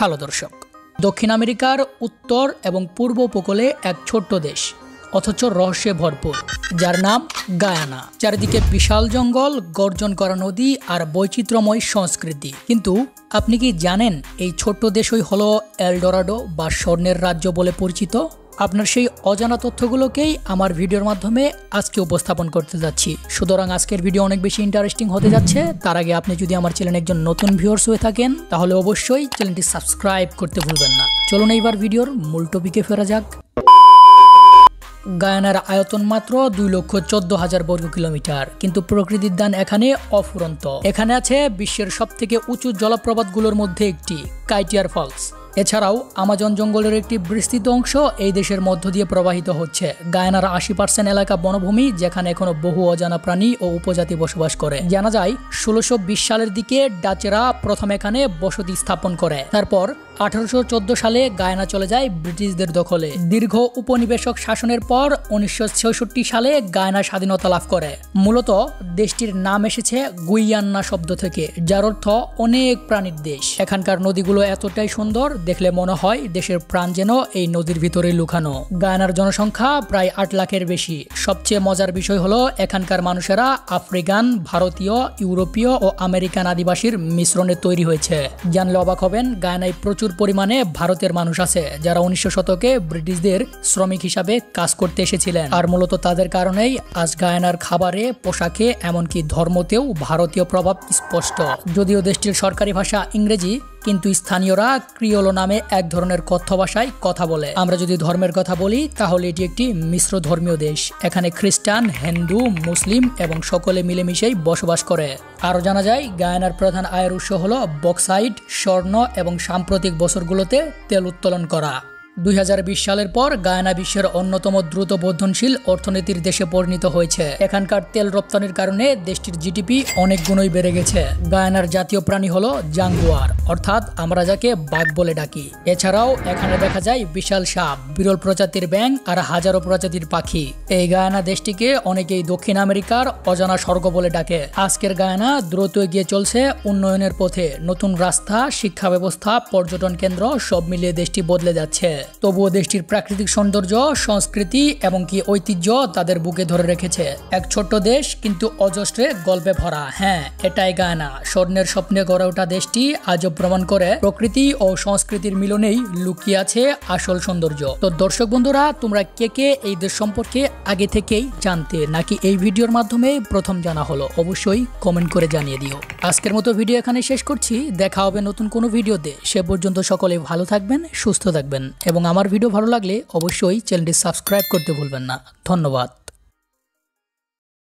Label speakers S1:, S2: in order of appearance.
S1: Hello দর্শক, দক্ষিণ আমেরিকার উত্তর এবং পূর্ব উপকূলে এক ছোট্ট দেশ, অথচ রহস্যে ভরপুর, যার নাম গায়ানা। চারিদিকে বিশাল জঙ্গল, গর্জন করা নদী আর বৈচিত্র্যময় সংস্কৃতি। কিন্তু আপনি কি জানেন এই ছোট্ট দেশই হলো এলডোরাডো বা স্বর্ণের রাজ্য বলে পরিচিত? আপনার সেই অজানা তথ্যগুলোকেই আমার ভিডিওর মাধ্যমে আজকে উপস্থাপন করতে যাচ্ছি। সুতরাং আজকের ভিডিও অনেক বেশি ইন্টারেস্টিং হতে যাচ্ছে। তার আগে আপনি যদি আমার চ্যানেলে একজন নতুন ভিউয়ার্স হয়ে থাকেন তাহলে অবশ্যই চ্যানেলটি সাবস্ক্রাইব করতে ভুলবেন না। চলুন এইবার ভিডিওর মূল টপিকে ফেরা যাক। গায়ানার আয়তন মাত্র 2,14,000 বর্গ কিলোমিটার, কিন্তু প্রকৃতির দান এখানে অফুরন্ত। এখানে আছে বিশ্বের সবথেকে উঁচু জলপ্রপাতগুলোর মধ্যে একটি, কাইটিয়ার ফলস। এছাড়াও আমাজন জঙ্গলের একটি বিস্তৃত অংশ এই দেশের মধ্য দিয়ে প্রবাহিত হচ্ছে। গায়ানার 80% এলাকা বনভূমি, যেখানে এখনো বহু অজানা প্রাণী ও উপজাতি বসবাস করে। জানা যায় 1620 সালের দিকে ডাচেরা প্রথম এখানে বসতি স্থাপন করে। তারপর 1814 সালে গায়ানা চলে যায় ব্রিটিশদের দখলে। দীর্ঘ উপনিবেশক শাসনের পর 1966 সালে গায়ানা স্বাধীনতা লাভ করে। মূলত দেশটির নাম এসেছে গুইয়ান্না শব্দ থেকে, যার অর্থ অনেক প্রাণীর দেশ। এখানকার নদীগুলো এতটাই সুন্দর, দেখলে মনে হয় দেশের প্রাণ যেন এই নদীর ভিতরে লুকানো। গায়ানার জনসংখ্যা প্রায় 8 লাখের বেশি। সবচেয়ে মজার বিষয় হলো এখানকার মানুষেরা আফ্রিকান, ভারতীয়, ইউরোপীয় ও আমেরিকান আদিবাসীর মিশ্রণে তৈরি হয়েছে। জানলে অবাক হবেন, গায়ানায় প্রচুর পরিমাণে ভারতের মানুষ আছে, যারা 1900 শতকে ব্রিটিশদের শ্রমিক হিসাবে কাজ করতে এসেছিলেন। আর মূলত তাদের কারণেই আজ গায়ানার খাবারে, পোশাকে, এমনকি ধর্মতেও ভারতীয় প্রভাব স্পষ্ট। যদিও দেশটির সরকারি ভাষা ইংরেজি, কিন্তু স্থানীয়রা ক্রিওলো নামে এক ধরনের কথ্য ভাষায় কথা বলে। আমরা যদি ধর্মের কথা বলি তাহলে এটি একটি মিশ্র ধর্মীয় দেশ। এখানে খ্রিস্টান, হিন্দু, মুসলিম এবং সকলে মিলেমিশেই বসবাস করে। আরও জানা যায় গায়ানার প্রধান আয়ের উৎস হলো বক্সাইট, স্বর্ণ এবং সাম্প্রতিক বছরগুলোতে তেল উত্তোলন করা। 2020 সালের পর গায়ানা বিশ্বের অন্যতম দ্রুত বর্ধনশীল অর্থনীতির দেশে পরিণত হয়েছে। এখানকার তেল রপ্তানির কারণে দেশটির জিডিপি অনেক গুণই বেড়ে গেছে। গায়ানার জাতীয় প্রাণী হলো জাঙ্গুয়ার, অর্থাৎ আমরা যাকে বাঘ বলে ডাকি। এছাড়াও এখানে দেখা যায় বিশাল সাপ, বিরল প্রজাতির ব্যাঙ আর হাজারো প্রজাতির পাখি। এই গায়ানা দেশটিকে অনেকেই দক্ষিণ আমেরিকার অজানা স্বর্গ বলে ডাকে। আজকের গায়ানা দ্রুত এগিয়ে চলছে উন্নয়নের পথে। নতুন রাস্তা, শিক্ষা ব্যবস্থা, পর্যটন কেন্দ্র সব মিলিয়ে দেশটি বদলে যাচ্ছে। তবুও দেশটির প্রাকৃতিক সৌন্দর্য, সংস্কৃতি এবং কি ঐতিহ্য তাদের বুকে ধরে রেখেছে। এক ছোট্ট দেশ, কিন্তু অজস্রে গল্পে ভরা। হ্যাঁ, এটাই গায়ানা। স্বর্ণের স্বপ্নে গড়ে ওঠা দেশটি আজও প্রমাণ করে প্রকৃতি ও সংস্কৃতির মিলনেই লুকিয়ে আছে আসল সৌন্দর্য। তো দর্শক বন্ধুরা, তোমরা কে কে এই দেশ সম্পর্কে আগে থেকেই জানতে, নাকি এই ভিডিওর মাধ্যমে প্রথম জানা হলো? অবশ্যই কমেন্ট করে জানিয়ে দিও। আজকের মতো ভিডিও এখানে শেষ করছি। দেখা হবে নতুন কোনো ভিডিওতে। সে পর্যন্ত সকলে ভালো থাকবেন, সুস্থ থাকবেন এবং আমার ভিডিও ভালো লাগলে অবশ্যই চ্যানেলটি সাবস্ক্রাইব করতে ভুলবেন না। ধন্যবাদ।